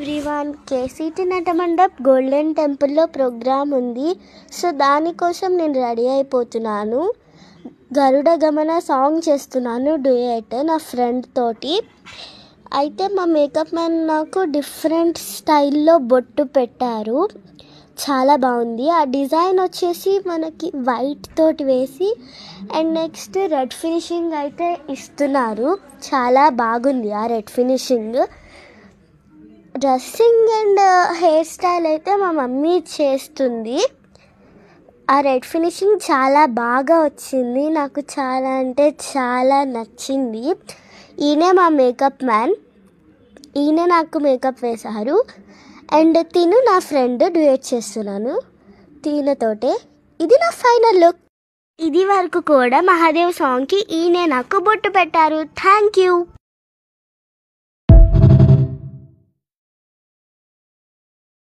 Everyone, కేసీటీ నటమండప్ golden టెంపుల్లో programme ఉంది. So దానికోసం నేను రెడీ అయిపోతున్నాను. గరుడ గమన సాంగ్ చేస్తున్నాను డ్యూయట్ నా ఫ్రెండ్ తోటి. అయితే మా మేకప్ మ్యాన్ నాకు డిఫరెంట్ స్టైల్లో బొట్టు పెట్టారు, చాలా బాగుంది. ఆ డిజైన్ వచ్చేసి మనకి వైట్ తోటి వేసి అండ్ నెక్స్ట్ రెడ్ ఫినిషింగ్ అయితే ఇస్తున్నారు. చాలా బాగుంది ఆ red finishing. Dressing and hair style అయితే మా మమ్మీ చేస్తుంది. ఆ రెడ్ ఫినిషింగ్ చాలా బాగా వచ్చింది, నాకు చాలా అంటే చాలా నచ్చింది. ఈయనే మా మేకప్ మ్యాన్, ఈయన నాకు మేకప్ వేశారు. అండ్ తిను నా ఫ్రెండ్, డ్యూయట్ చేస్తున్నాను తినతోటే. ఇది నా ఫైనల్ లుక్. ఇది వరకు కూడా మహాదేవ్ సాంగ్కి ఈయనే నాకు బొట్టు పెట్టారు. Thank you.